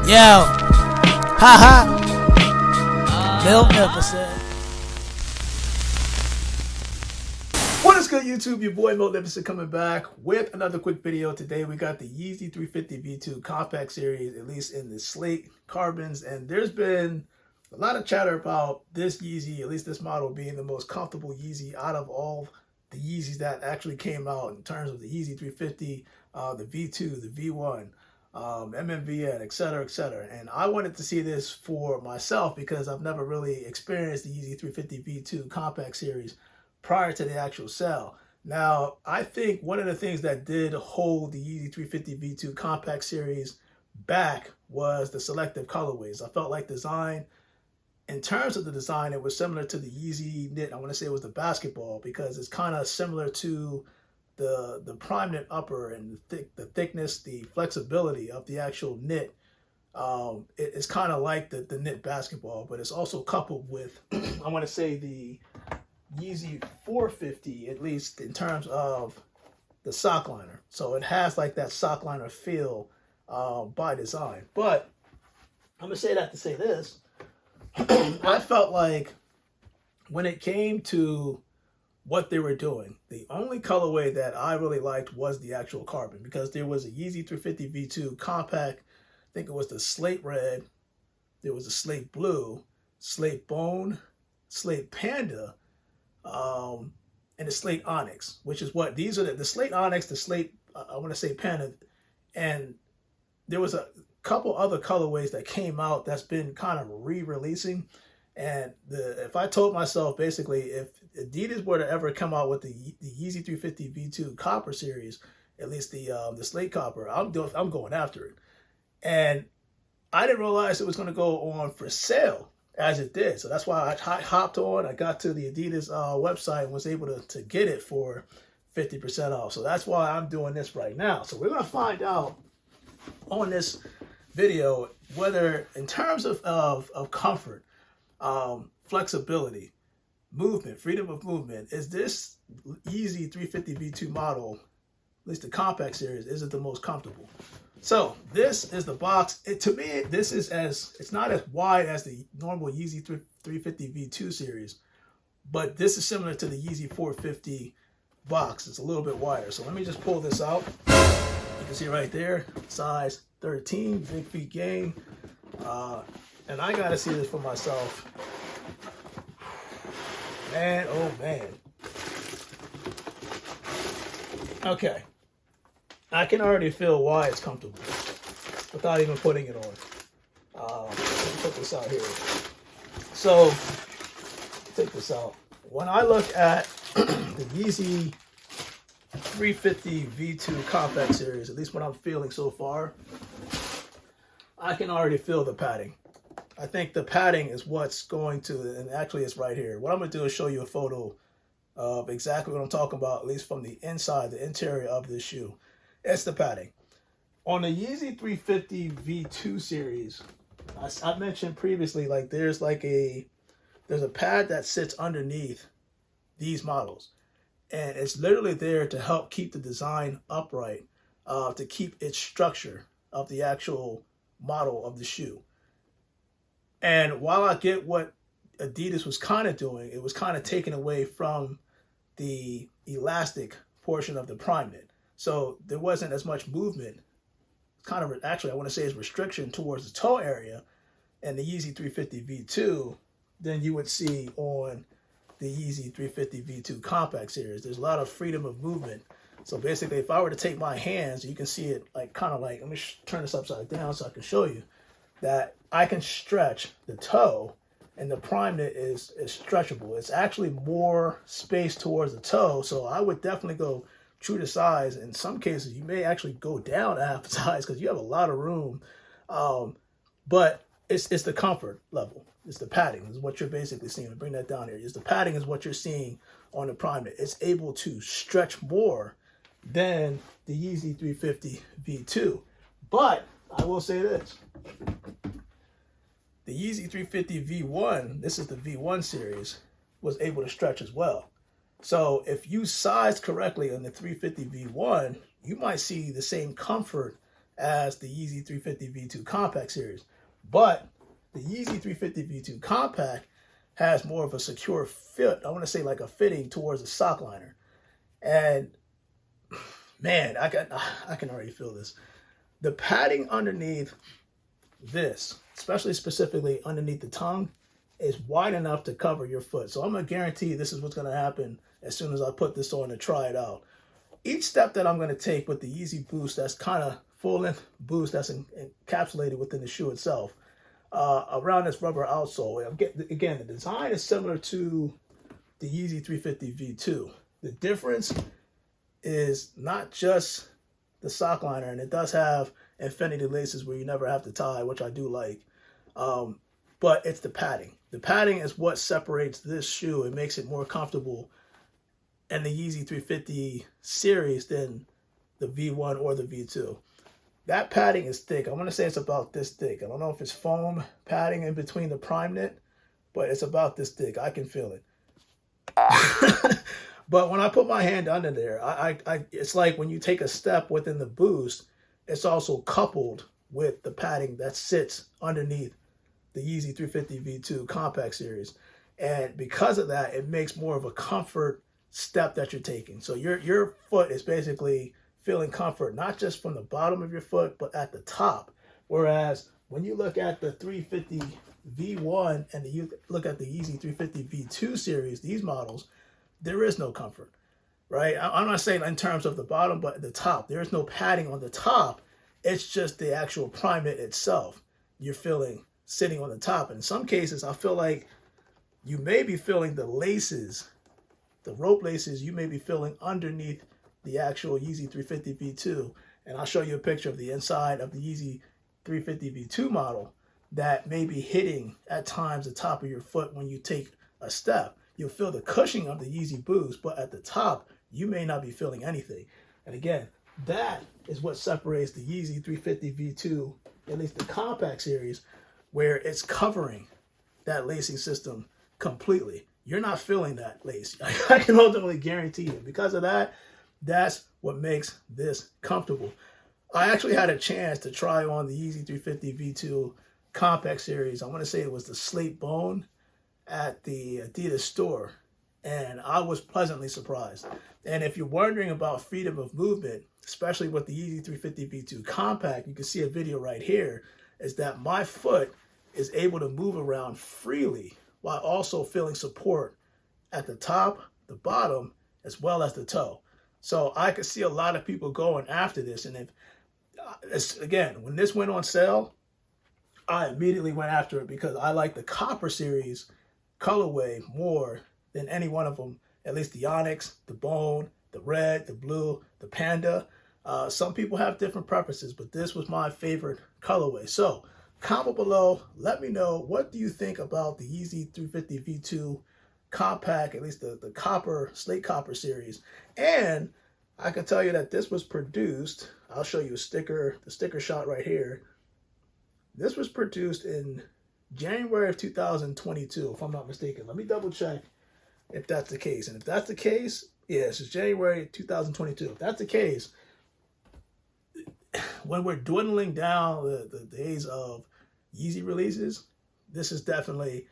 Yo, haha, Bill never said. What is good, YouTube? Your boy Magnificent coming back with another quick video. Today we got the Yeezy 350 V2 Compact series, at least in the Slate Carbons, and there's been a lot of chatter about this Yeezy, at least this model, being the most comfortable Yeezy out of all the Yeezys that actually came out in terms of the Yeezy 350, the V2, the V1, MMVN, etc., etc. And I wanted to see this for myself because I've never really experienced the Yeezy 350 V2 Compact series prior to the actual sale. Now, I think one of the things that did hold the Yeezy 350 V2 Compact series back was the selective colorways. I felt like design, in terms of the design, it was similar to the Yeezy knit. I want to say it was the basketball because it's kind of similar to the prime knit upper and the thickness, the flexibility of the actual knit. It's kind of like the knit basketball, but it's also coupled with, I want to say, the Yeezy 450, at least in terms of the sock liner. So it has like that sock liner feel by design. But I'm going to say that to say this. I felt like when it came to what they were doing, the only colorway that I really liked was the actual carbon, because there was a Yeezy 350 V2 Compact. I think it was the slate red, there was a slate blue, slate bone, slate panda, and the slate onyx, which is what these are the slate onyx, the slate, I want to say panda, and there was a couple other colorways that came out that's been kind of re-releasing. And if I told myself, basically, if Adidas were to ever come out with the Yeezy 350 V2 Copper series, at least the Slate Copper, I'm going after it. And I didn't realize it was going to go on for sale as it did. So that's why I hopped on. I got to the Adidas website and was able to get it for 50% off. So that's why I'm doing this right now. So we're going to find out on this video whether, in terms of comfort, flexibility, movement, freedom of movement, is this Yeezy 350 V2 model, at least the compact series, is it the most comfortable? So this is the box. To me, this is it's not as wide as the normal Yeezy 350 V2 series, but this is similar to the Yeezy 450 box. It's a little bit wider. So let me just pull this out. You can see right there, size 13, big feet gang. And I gotta see this for myself. Man, oh man. Okay. I can already feel why it's comfortable without even putting it on. Let me put this out here. So, take this out. When I look at the Yeezy 350 V2 Compact series, at least what I'm feeling so far, I can already feel the padding. I think the padding is what's going to, and actually it's right here. What I'm going to do is show you a photo of exactly what I'm talking about, at least from the inside, the interior of this shoe. It's the padding. On the Yeezy 350 V2 series, I mentioned previously, like there's a pad that sits underneath these models. And it's literally there to help keep the design upright, to keep its structure of the actual model of the shoe. And while I get what Adidas was kind of doing, it was kind of taken away from the elastic portion of the prime knit. So there wasn't as much movement. Kind of, actually, I want to say it's restriction towards the toe area and the Yeezy 350 V2 than you would see on the Yeezy 350 V2 Compact series. There's a lot of freedom of movement. So basically, if I were to take my hands, you can see it like kind of like, let me turn this upside down so I can show you that I can stretch the toe, and the prime knit is stretchable. It's actually more space towards the toe, so I would definitely go true to size. In some cases, you may actually go down half size because you have a lot of room. But it's the comfort level. It's the padding is what you're basically seeing. Bring that down here. It's the padding is what you're seeing on the prime knit. It's able to stretch more than the Yeezy 350 V2. But I will say this. The Yeezy 350 V1, this is the V1 series, was able to stretch as well. So if you size correctly on the 350 V1, you might see the same comfort as the Yeezy 350 V2 Compact series. But the Yeezy 350 V2 Compact has more of a secure fit. I want to say like a fitting towards the sock liner. And man, I can already feel this. The padding underneath this, especially specifically underneath the tongue, is wide enough to cover your foot. So I'm going to guarantee this is what's going to happen as soon as I put this on to try it out. Each step that I'm going to take with the Yeezy Boost, that's kind of full-length boost that's encapsulated within the shoe itself, around this rubber outsole. Again, the design is similar to the Yeezy 350 V2. The difference is not just the sock liner, and it does have infinity laces where you never have to tie, which I do like, but it's the padding. The padding is what separates this shoe and makes it more comfortable in the Yeezy 350 series than the V1 or the V2. That padding is thick. I want to say it's about this thick. I don't know if it's foam padding in between the prime knit, but it's about this thick. I can feel it. But when I put my hand under there, it's like when you take a step within the Boost, it's also coupled with the padding that sits underneath the Yeezy 350 V2 Compact series. And because of that, it makes more of a comfort step that you're taking. So your foot is basically feeling comfort, not just from the bottom of your foot, but at the top. Whereas when you look at the 350 V1 and you look at the Yeezy 350 V2 series, these models, there is no comfort, right? I'm not saying in terms of the bottom, but the top. There is no padding on the top. It's just the actual prime knit itself you're feeling sitting on the top. And in some cases, I feel like you may be feeling the laces, the rope laces, you may be feeling underneath the actual Yeezy 350 V2. And I'll show you a picture of the inside of the Yeezy 350 V2 model that may be hitting at times the top of your foot when you take a step. You'll feel the cushioning of the Yeezy Boost, but at the top, you may not be feeling anything. And again, that is what separates the Yeezy 350 V2, at least the Compact series, where it's covering that lacing system completely. You're not feeling that lace. I can ultimately guarantee you. Because of that, that's what makes this comfortable. I actually had a chance to try on the Yeezy 350 V2 Compact series. I want to say it was the Slate Bone at the Adidas store, and I was pleasantly surprised. And if you're wondering about freedom of movement, especially with the Yeezy 350 V2 Compact, you can see a video right here, is that my foot is able to move around freely while also feeling support at the top, the bottom, as well as the toe. So I could see a lot of people going after this. And again, when this went on sale, I immediately went after it because I like the Copper series colorway more than any one of them, at least the Onyx, the Bone, the Red, the Blue, the Panda. Some people have different preferences, but this was my favorite colorway. So comment below, let me know, what do you think about the Yeezy 350 V2 Compact, at least the Copper, Slate Copper series. And I can tell you that this was produced, I'll show you a sticker, the sticker shot right here. This was produced in January of 2022, if I'm not mistaken. Let me double check if that's the case. And if that's the case, yes, it's January 2022. If that's the case, when we're dwindling down the days of Yeezy releases, this is definitely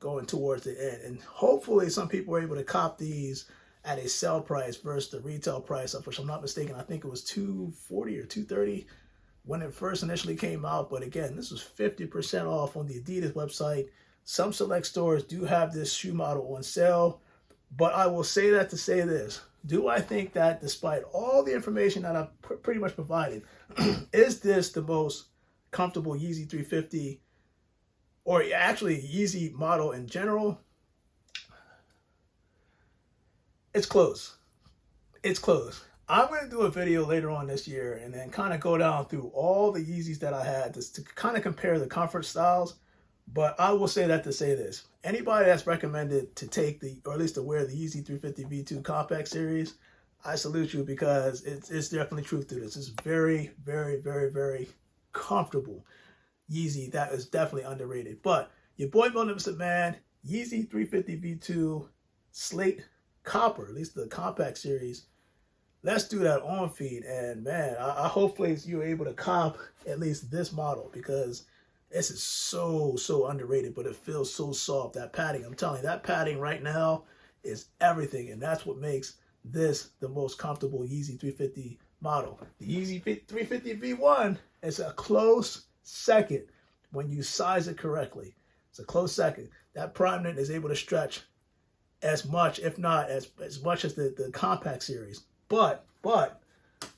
going towards the end. And hopefully some people were able to cop these at a sale price versus the retail price, of which I'm not mistaken, I think it was $240 or $230 when it first initially came out. But again, this was 50% off on the Adidas website. Some select stores do have this shoe model on sale, but I will say that to say this. Do I think that despite all the information that I've pretty much provided, is this the most comfortable Yeezy 350 or actually Yeezy model in general? It's close. It's close. I'm going to do a video later on this year and then kind of go down through all the Yeezys that I had to kind of compare the comfort styles. But I will say that to say this. Anybody that's recommended to take or at least to wear the Yeezy 350 V2 Compact series, I salute you, because it's definitely truth to this. It's very, very, very, very comfortable Yeezy that is definitely underrated. But your boy Magnificent Man, Yeezy 350 V2 Slate Copper, at least the Compact series, let's do that on feet. And man, I hopefully you're able to comp at least this model, because this is so underrated, but it feels so soft. That padding, I'm telling you, that padding right now is everything, and that's what makes this the most comfortable Yeezy 350 model. The Yeezy 350 V1 is a close second when you size it correctly. It's a close second. That prime knit is able to stretch as much, if not as much as the Cmpact series. But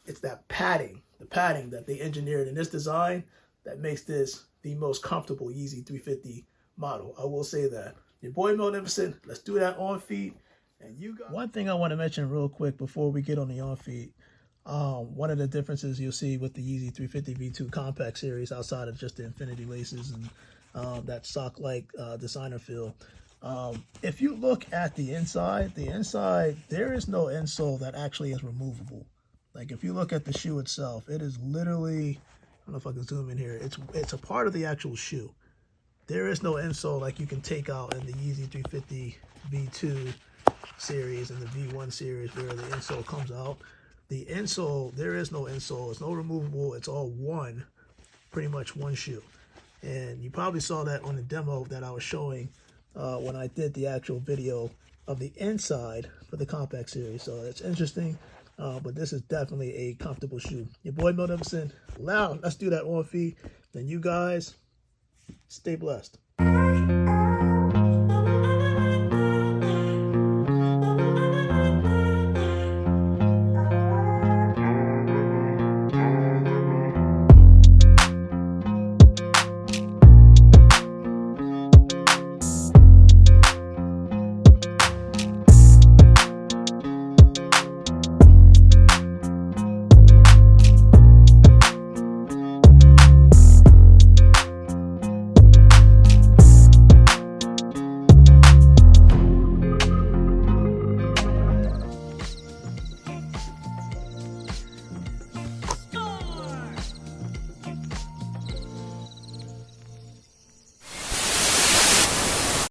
it's that padding, the padding that they engineered in this design that makes this the most comfortable Yeezy 350 model. I will say that. Your boy Magnificent, let's do that on feet. And you got one thing I want to mention real quick before we get on the on feet. One of the differences you'll see with the Yeezy 350 V2 Cmpact series, outside of just the infinity laces and that sock-like designer feel, if you look at the inside, there is no insole that actually is removable. Like if you look at the shoe itself, it is literally, I don't know if I can zoom in here, it's a part of the actual shoe. There is no insole like you can take out in the Yeezy 350 V2 series and the V1 series where the insole comes out. The insole, there is no insole. It's no removable. It's all one, pretty much one shoe. And you probably saw that on the demo that I was showing when I did the actual video of the inside for the Cmpact series. So it's interesting, but this is definitely a comfortable shoe. Your boy Magnificent, loud. Let's do that on feet. Then you guys, stay blessed.